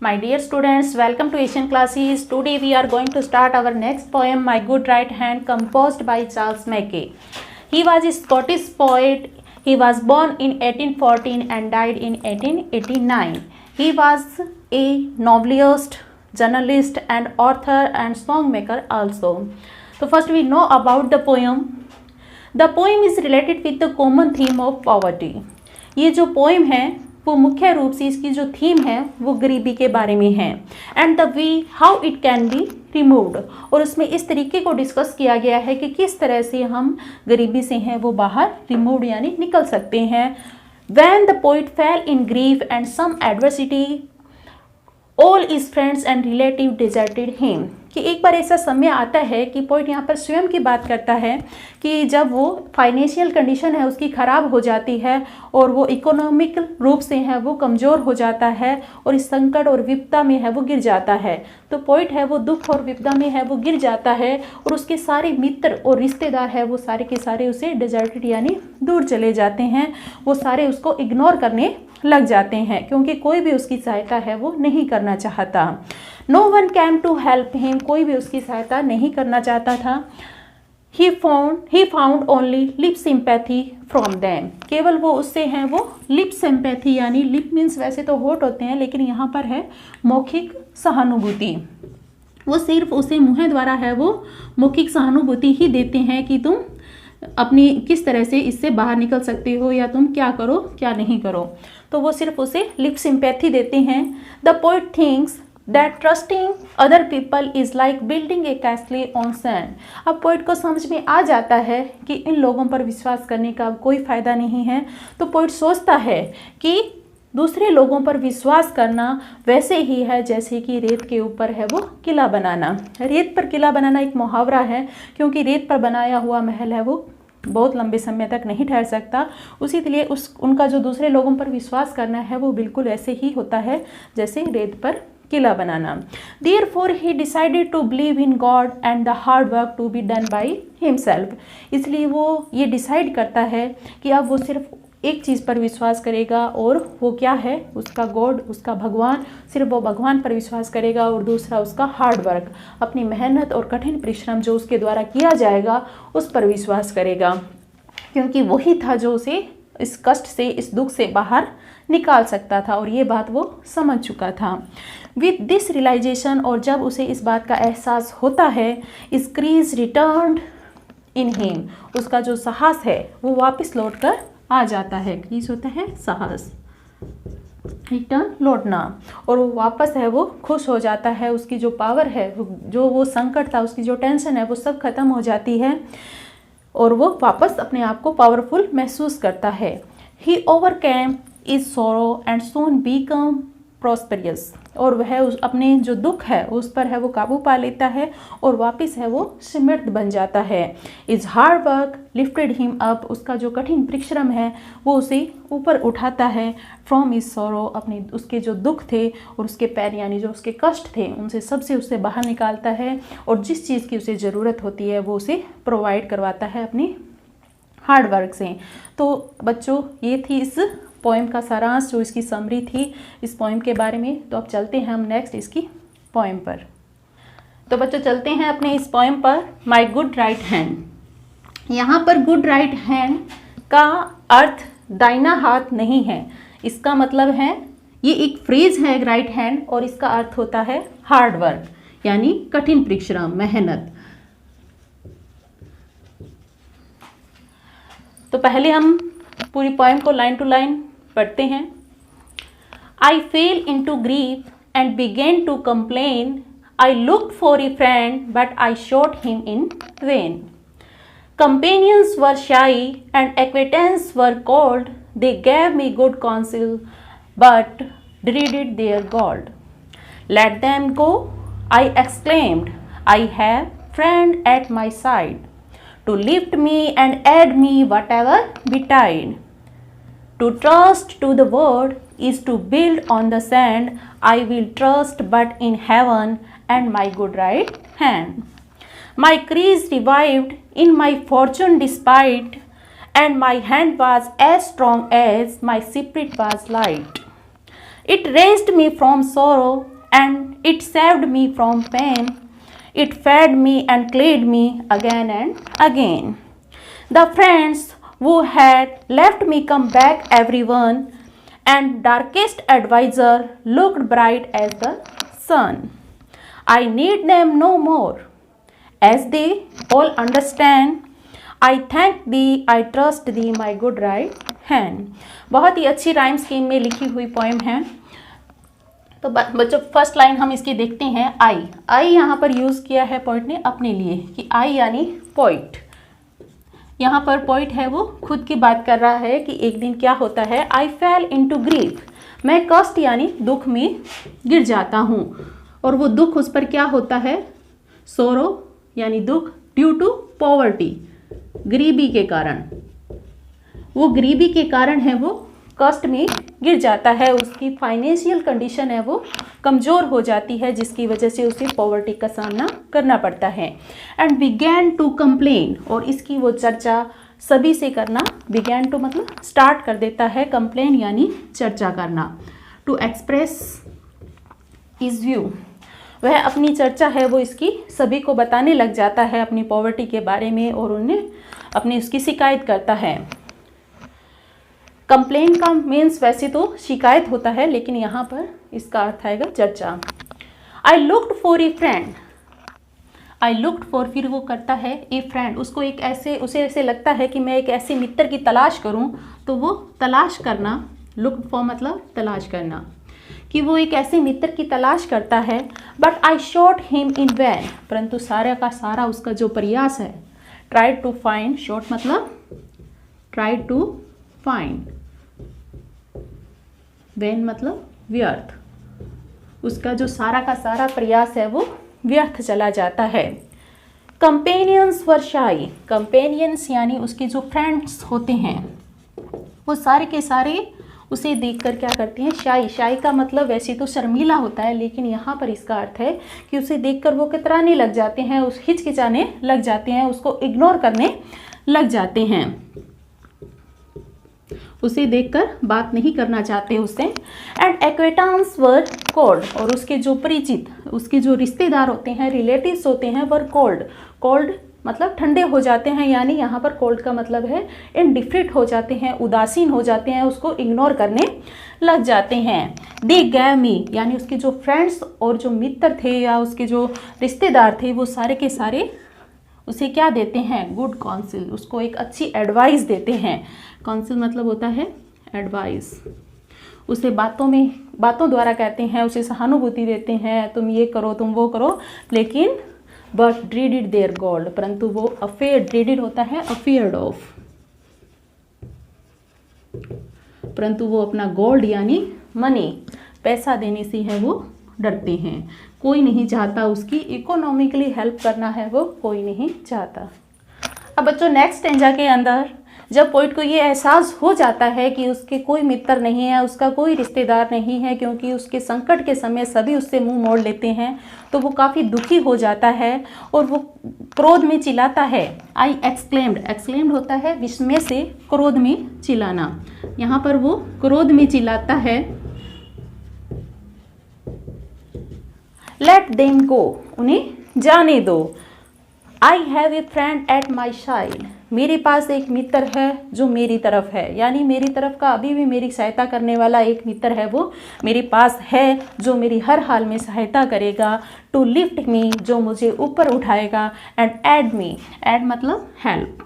My dear students, welcome to Asian Classes. Today we are going to start our next poem, My Good Right Hand, composed by Charles Mackay. He was a Scottish poet. He was born in 1814 and died in 1889. He was a novelist, journalist and author and songmaker also. So first we know about the poem. The poem is related with the common theme of poverty. ये जो poem है वो मुख्य रूप से इसकी जो theme है वो गरीबी के बारे में है and the way how it can be removed, और उसमें इस तरीके को डिस्कस किया गया है कि किस तरह से हम गरीबी से हैं वो बाहर रिमूव्ड यानी निकल सकते हैं. When the poet fell in grief and some adversity all is friends and relative deserted him, कि एक बार ऐसा समय आता है कि पोइट यहाँ पर स्वयं की बात करता है कि जब वो फाइनेंशियल कंडीशन है उसकी ख़राब हो जाती है और वो इकोनॉमिक रूप से है वो कमज़ोर हो जाता है और इस संकट और विपदा में है वो गिर जाता है. तो पोइट है वो दुख और विपदा में है वो गिर जाता है और उसके सारे मित्र और रिश्तेदार है वो सारे के सारे उसे डिजर्टेड यानी दूर चले जाते हैं. वो सारे उसको इग्नोर करने लग जाते हैं क्योंकि कोई भी उसकी सहायता है वो नहीं करना चाहता. No one came to help him, कोई भी उसकी सहायता नहीं करना चाहता था. He found only lip sympathy from them, केवल वो उससे हैं वो लिप सिंपैथी यानी लिप मीन्स वैसे तो होठ होते हैं लेकिन यहाँ पर है मौखिक सहानुभूति. वो सिर्फ उसे मुँह द्वारा है वो मौखिक सहानुभूति ही देते हैं कि तुम अपनी किस तरह से इससे बाहर निकल सकते हो या तुम क्या करो क्या नहीं करो. तो वो सिर्फ उसे लिप सिंपैथी देते हैं. The poet thinks that trusting other people is like building A castle on sand. अब पोइट को समझ में आ जाता है कि इन लोगों पर विश्वास करने का कोई फ़ायदा नहीं है. तो पोइट सोचता है कि दूसरे लोगों पर विश्वास करना वैसे ही है जैसे कि रेत के ऊपर है वो किला बनाना. रेत पर किला बनाना एक मुहावरा है क्योंकि रेत पर बनाया हुआ महल है वो बहुत लंबे समय तक नहीं ठहर सकता. उसी लिए उनका जो दूसरे लोगों पर विश्वास करना है वो बिल्कुल ऐसे ही होता है जैसे रेत पर किला बनाना. Therefore he decided to believe in God and the hard work to be done by himself. इसलिए वो ये डिसाइड करता है कि अब वो सिर्फ एक चीज़ पर विश्वास करेगा और वो क्या है उसका गॉड उसका भगवान. सिर्फ वो भगवान पर विश्वास करेगा और दूसरा उसका हार्ड वर्क अपनी मेहनत और कठिन परिश्रम जो उसके द्वारा किया जाएगा उस पर विश्वास करेगा क्योंकि वही था जो उसे इस कष्ट से इस दुख से बाहर निकाल सकता था और ये बात वो समझ चुका था. विथ दिस रियलाइजेशन, और जब उसे इस बात का एहसास होता है, इस क्रीज रिटर्न इन हिम, उसका जो साहस है वो वापस लौट कर आ जाता है. क्रीज होता है साहस, रिटर्न लौटना, और वो वापस है वो खुश हो जाता है. उसकी जो पावर है जो वो संकट था उसकी जो टेंशन है वो सब खत्म हो जाती है और वो वापस अपने आप को पावरफुल महसूस करता है. He overcame his sorrow and soon become prosperous, और वह अपने जो दुख है उस पर है वो काबू पा लेता है और वापस है वो समृद्ध बन जाता है. Is hard work lifted him up, उसका जो कठिन परिश्रम है वो उसे ऊपर उठाता है. फ्रॉम इज सोरो, अपने उसके जो दुख थे और उसके पैर यानी जो उसके कष्ट थे उनसे सबसे उससे बाहर निकालता है और जिस चीज़ की उसे ज़रूरत होती है वो उसे प्रोवाइड करवाता है अपनी हार्ड वर्क से. तो बच्चों ये थी इस पोएम का सारांश, जो इसकी समरी थी इस पोएम के बारे में. तो अब चलते हैं हम नेक्स्ट इसकी पोएम पर. तो बच्चों चलते हैं अपने इस पोएम पर, माय गुड राइट हैंड. यहाँ पर गुड राइट हैंड का अर्थ दाहिना हाथ नहीं है. इसका मतलब है ये एक फ्रेज है राइट हैंड और इसका अर्थ होता है हार्ड वर्क यानी कठिन परिश्रम मेहनत. तो पहले हम पूरी पोएम को लाइन टू लाइन पढ़ते हैं. I fell into grief and began to complain. I looked for a friend but I sought him in vain. Companions were shy and acquaintance were cold. They gave me good counsel but dreaded their gold. Let them go, I exclaimed. I have friend at my side to lift me and aid me whatever betide. To trust to the word is to build on the sand. I will trust but in heaven and my good right hand. My crease revived in my fortune despite, and my hand was as strong as my spirit was light. It raised me from sorrow and it saved me from pain. It fed me and clothed me again and again. The friends who had left me come back, everyone, and darkest advisor looked bright as the sun. I need them no more, as they all understand. I thank thee, I trust thee, my good right hand. बहुत ही अच्छी rhyme scheme में लिखी हुई poem है। तो बच्चों first line हम इसकी देखते हैं। आई यहाँ पर यूज़ किया है पोइट ने अपने लिए कि आई यानी पोइट। यहाँ पर पोइट है वो खुद की बात कर रहा है कि एक दिन क्या होता है। आई फेल इनटू ग्रीफ, मैं कष्ट यानी दुख में गिर जाता हूँ और वो दुख उस पर क्या होता है, सोरो यानी दुख, ड्यू टू पॉवर्टी, गरीबी के कारण। वो गरीबी के कारण है वो कष्ट में गिर जाता है, उसकी फाइनेंशियल कंडीशन है वो कमज़ोर हो जाती है, जिसकी वजह से उसे पॉवर्टी का सामना करना पड़ता है। एंड बिगैन टू कंप्लेन, और इसकी वो चर्चा सभी से करना, बिगैन टू मतलब स्टार्ट कर देता है, कंप्लेन यानी चर्चा करना। टू एक्सप्रेस इज व्यू, वह अपनी चर्चा है वो इसकी सभी को बताने लग जाता है अपनी पॉवर्टी के बारे में और उन्हें अपनी उसकी शिकायत करता है। कंप्लेन का मीन्स वैसे तो शिकायत होता है, लेकिन यहाँ पर इसका अर्थ आएगा चर्चा। आई looked for a friend, I looked for, फिर वो करता है ए फ्रेंड, उसको एक ऐसे, उसे ऐसे लगता है कि मैं एक ऐसे मित्र की तलाश करूँ, तो वो तलाश करना, लुक्ड फॉर मतलब तलाश करना, कि वो एक ऐसे मित्र की तलाश करता है। But I sought him in vain, परंतु सारा का सारा उसका जो प्रयास है, ट्राई टू फाइंड, शॉट मतलब ट्राई टू फाइंड, वैन मतलब व्यर्थ, उसका जो सारा का सारा प्रयास है वो व्यर्थ चला जाता है। कंपेनियंस वर शाई, कंपेनियंस यानी उसके जो फ्रेंड्स होते हैं वो सारे के सारे उसे देखकर क्या करते हैं, शाई, शाई का मतलब वैसे तो शर्मीला होता है, लेकिन यहाँ पर इसका अर्थ है कि उसे देखकर वो कतराने लग जाते हैं, उस हिचकिचाने लग जाते हैं, उसको इग्नोर करने लग जाते हैं, उसे देखकर बात नहीं करना चाहते उससे। एंड एक्वेटांस वर कोल्ड, और उसके जो परिचित, उसके जो रिश्तेदार होते हैं, रिलेटिव्स होते हैं, वर कोल्ड, कोल्ड मतलब ठंडे हो जाते हैं, यानी यहाँ पर कोल्ड का मतलब है इनडिफरेंट हो जाते हैं, उदासीन हो जाते हैं, उसको इग्नोर करने लग जाते हैं। दे गैव मी, यानी उसके जो फ्रेंड्स और जो मित्र थे या उसके जो रिश्तेदार थे वो सारे के सारे उसे क्या देते हैं, गुड काउंसिल, उसको एक अच्छी एडवाइस देते हैं। काउंसिल मतलब होता है एडवाइस, उसे बातों द्वारा कहते हैं, उसे सहानुभूति देते हैं, तुम ये करो तुम वो करो, लेकिन बट ड्रीडिड देयर गोल्ड, परंतु वो अफेयर, ड्रीडिड होता है अफेयर्ड ऑफ, परंतु वो अपना गोल्ड यानी मनी, पैसा देने से है वो डरते हैं। कोई नहीं चाहता उसकी इकोनॉमिकली हेल्प करना है वो कोई नहीं चाहता। अब बच्चों नेक्स्ट स्टेंजा के अंदर जब पोइट को ये एहसास हो जाता है कि उसके कोई मित्र नहीं है, उसका कोई रिश्तेदार नहीं है, क्योंकि उसके संकट के समय सभी उससे मुंह मोड़ लेते हैं, तो वो काफ़ी दुखी हो जाता है और वो क्रोध में चिल्लाता है। आई एक्सक्लेम्ड, एक्सक्लेम्ड होता है विस्मय से क्रोध में चिल्लाना, यहाँ पर वो क्रोध में चिल्लाता है। लेट देम गो, उन्हें जाने दो। I have a friend at my side, मेरे पास एक मित्र है जो मेरी तरफ है, यानी मेरी तरफ का अभी भी मेरी सहायता करने वाला एक मित्र है वो मेरे पास है, जो मेरी हर हाल में सहायता करेगा। टू लिफ्ट मी, जो मुझे ऊपर उठाएगा। एंड एड मी, एड मतलब हेल्प,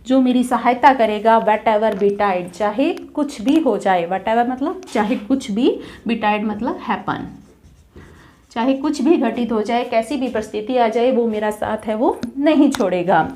जो मेरी सहायता करेगा। वट एवर बिटाइड, चाहे कुछ भी हो जाए, वट एवर मतलब चाहे कुछ भी, बिटाइड मतलब हैपन, चाहे कुछ भी घटित हो जाए, कैसी भी परिस्थिति आ जाए, वो मेरा साथ है वो नहीं छोड़ेगा।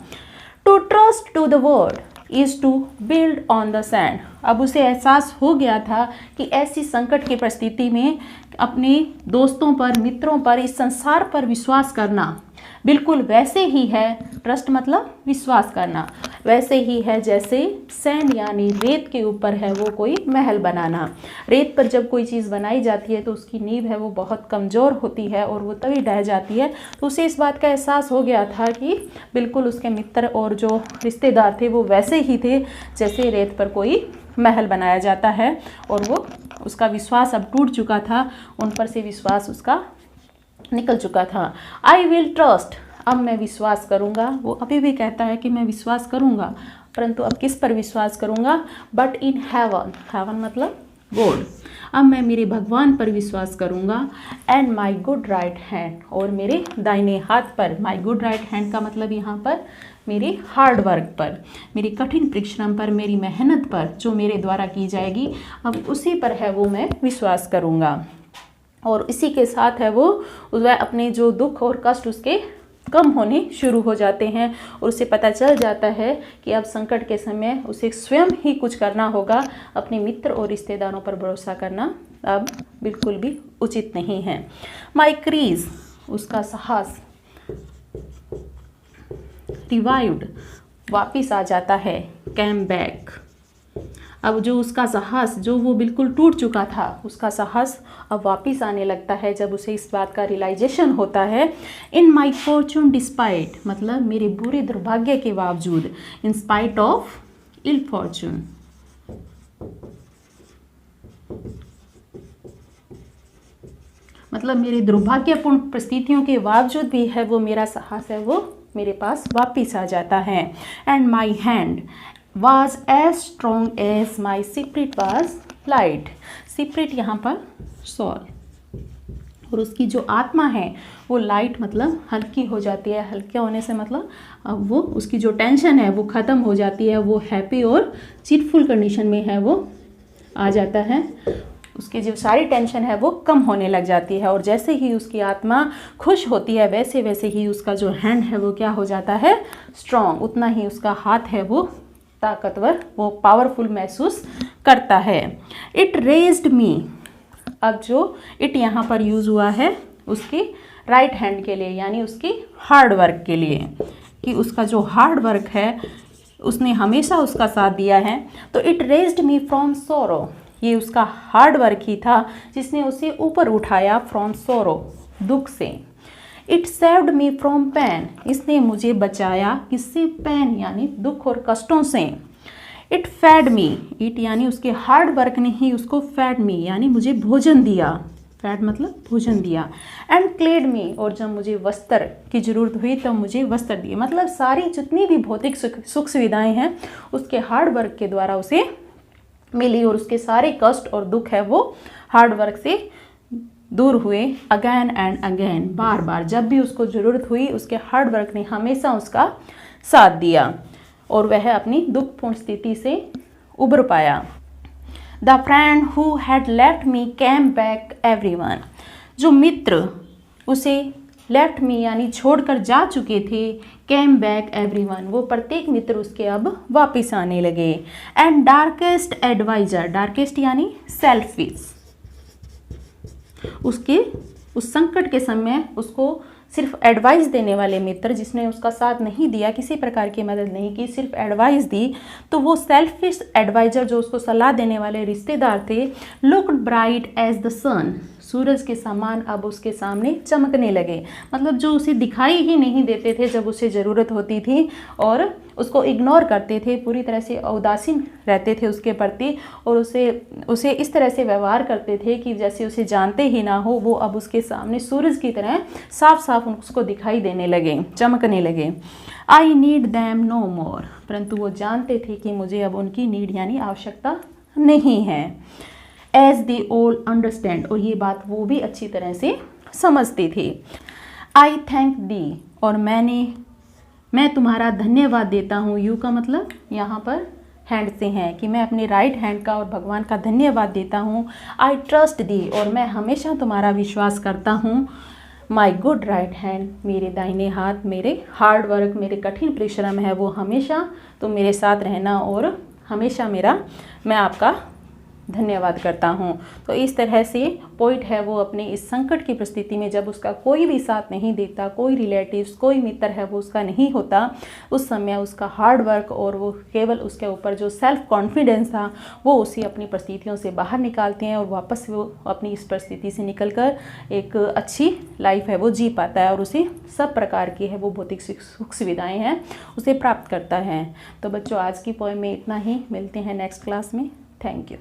To trust to the world is to build on the sand, अब उसे एहसास हो गया था कि ऐसी संकट की परिस्थिति में अपने दोस्तों पर, मित्रों पर, इस संसार पर विश्वास करना बिल्कुल वैसे ही है, ट्रस्ट मतलब विश्वास करना, वैसे ही है जैसे सैंड यानी रेत के ऊपर है वो कोई महल बनाना। रेत पर जब कोई चीज़ बनाई जाती है तो उसकी नींव है वो बहुत कमज़ोर होती है और वो तभी ढह जाती है। तो उसे इस बात का एहसास हो गया था कि बिल्कुल उसके मित्र और जो रिश्तेदार थे वो वैसे ही थे जैसे रेत पर कोई महल बनाया जाता है, और वो उसका विश्वास अब टूट चुका था, उन पर से विश्वास उसका निकल चुका था। आई विल ट्रस्ट, अब मैं विश्वास करूँगा। वो अभी भी कहता है कि मैं विश्वास करूँगा, परंतु अब किस पर विश्वास करूँगा? बट इन हेवन, हेवन मतलब गॉड, अब मैं मेरे भगवान पर विश्वास करूँगा। And my good right hand, और मेरे दाहिने हाथ पर। माई गुड राइट हैंड का मतलब यहाँ पर मेरे हार्ड वर्क पर, मेरी कठिन परिश्रम पर, मेरी मेहनत पर जो मेरे द्वारा की जाएगी, अब उसी पर है वो मैं विश्वास करूँगा। और इसी के साथ है वो वह अपने जो दुख और कष्ट उसके कम होने शुरू हो जाते हैं, और उसे पता चल जाता है कि अब संकट के समय उसे स्वयं ही कुछ करना होगा। अपने मित्र और रिश्तेदारों पर भरोसा करना अब बिल्कुल भी उचित नहीं है। माई क्रीज, उसका साहस, रिवाइव्ड, वापिस आ जाता है। कैम बैक, अब जो उसका साहस जो वो बिल्कुल टूट चुका था, उसका साहस अब वापस आने लगता है जब उसे इस बात का रियलाइजेशन होता है। इन माई फॉर्चून डिस्पाइट, मतलब मेरे बुरे दुर्भाग्य के बावजूद। In spite of ill fortune, मतलब मेरे दुर्भाग्यपूर्ण परिस्थितियों के बावजूद भी है वो मेरा साहस है वो मेरे पास वापस आ जाता है। And my hand was as strong as my spirit was light, spirit यहाँ पर soul, और उसकी जो आत्मा है वो लाइट मतलब हल्की हो जाती है। हल्के होने से मतलब अब वो उसकी जो टेंशन है वो ख़त्म हो जाती है, वो हैप्पी और चीरफुल कंडीशन में है वो आ जाता है। उसकी जो सारी टेंशन है वो कम होने लग जाती है, और जैसे ही उसकी आत्मा खुश होती है वैसे वैसे ही उसका जो हैंड है वो क्या हो जाता है? स्ट्रॉन्ग, उतना ही उसका हाथ है वो ताकतवर, वो पावरफुल महसूस करता है। इट रेज्ड मी, अब जो इट यहाँ पर यूज़ हुआ है उसकी राइट हैंड के लिए, यानी उसकी हार्ड वर्क के लिए, कि उसका जो हार्ड वर्क है उसने हमेशा उसका साथ दिया है। तो it raised me from sorrow, ये उसका हार्ड वर्क ही था जिसने उसे ऊपर उठाया फ्रॉम सोरो, दुख से। It saved me from pain, इसने मुझे बचाया किससे? पेन यानी दुख और कष्टों से। इट फैड मी, इट यानी उसके हार्ड वर्क ने ही उसको फैड मी यानी मुझे भोजन दिया। फैड मतलब भोजन दिया। एंड क्लेड मी, और जब मुझे वस्त्र की ज़रूरत हुई तब मुझे वस्त्र दिए। मतलब सारी जितनी भी भौतिक सुख सुविधाएं हैं उसके हार्ड वर्क के द्वारा उसे मिली, और उसके सारे कष्ट और दुख है वो हार्ड वर्क से दूर हुए। अगेन एंड अगेन, बार बार जब भी उसको ज़रूरत हुई उसके हार्ड वर्क ने हमेशा उसका साथ दिया, और वह अपनी दुखपूर्ण स्थिति से उबर पाया। The friend who had left me came back everyone, जो मित्र उसे लेफ्ट मी यानी छोड़कर जा चुके थे, कैम बैक एवरीवन, वो प्रत्येक मित्र उसके अब वापस आने लगे। एंड डार्केस्ट एडवाइजर, डार्केस्ट यानी सेल्फिश, उसके उस संकट के समय उसको सिर्फ एडवाइस देने वाले मित्र, जिसने उसका साथ नहीं दिया, किसी प्रकार की मदद नहीं की, सिर्फ एडवाइस दी, तो वो सेल्फिश एडवाइजर जो उसको सलाह देने वाले रिश्तेदार थे, लुक्ड ब्राइट एज द सन, सूरज के समान अब उसके सामने चमकने लगे। मतलब जो उसे दिखाई ही नहीं देते थे जब उसे ज़रूरत होती थी, और उसको इग्नोर करते थे, पूरी तरह से उदासीन रहते थे उसके प्रति, और उसे इस तरह से व्यवहार करते थे कि जैसे उसे जानते ही ना हो, वो अब उसके सामने सूरज की तरह साफ साफ उसको दिखाई देने लगे, चमकने लगे। आई नीड दैम नो मोर, परंतु वो जानते थे कि मुझे अब उनकी नीड यानी आवश्यकता नहीं है। एज दे ऑल अंडरस्टैंड, और ये बात वो भी अच्छी तरह से समझते थे। आई थैंक दी, और मैं तुम्हारा धन्यवाद देता हूँ। यू का मतलब यहाँ पर हैंड से है कि मैं अपने राइट हैंड का और भगवान का धन्यवाद देता हूँ। आई ट्रस्ट दी, और मैं हमेशा तुम्हारा विश्वास करता हूँ। माई गुड राइट हैंड, मेरे दाहिने हाथ, मेरे हार्ड वर्क, मेरे कठिन परिश्रम है वो हमेशा तुम मेरे साथ रहना, और हमेशा मैं आपका धन्यवाद करता हूँ। तो इस तरह से पोइट है वो अपने इस संकट की परिस्थिति में, जब उसका कोई भी साथ नहीं देता, कोई रिलेटिव्स, कोई मित्र है वो उसका नहीं होता, उस समय उसका हार्ड वर्क और वो केवल उसके ऊपर जो सेल्फ कॉन्फिडेंस था वो उसे अपनी परिस्थितियों से बाहर निकालते हैं, और वापस वो अपनी इस परिस्थिति से निकलकर एक अच्छी लाइफ है वो जी पाता है, और उसे सब प्रकार की है वो भौतिक सुख सुविधाएँ हैं उसे प्राप्त करता है। तो बच्चों आज की पोएम में इतना ही, मिलते हैं नेक्स्ट क्लास में। Thank you.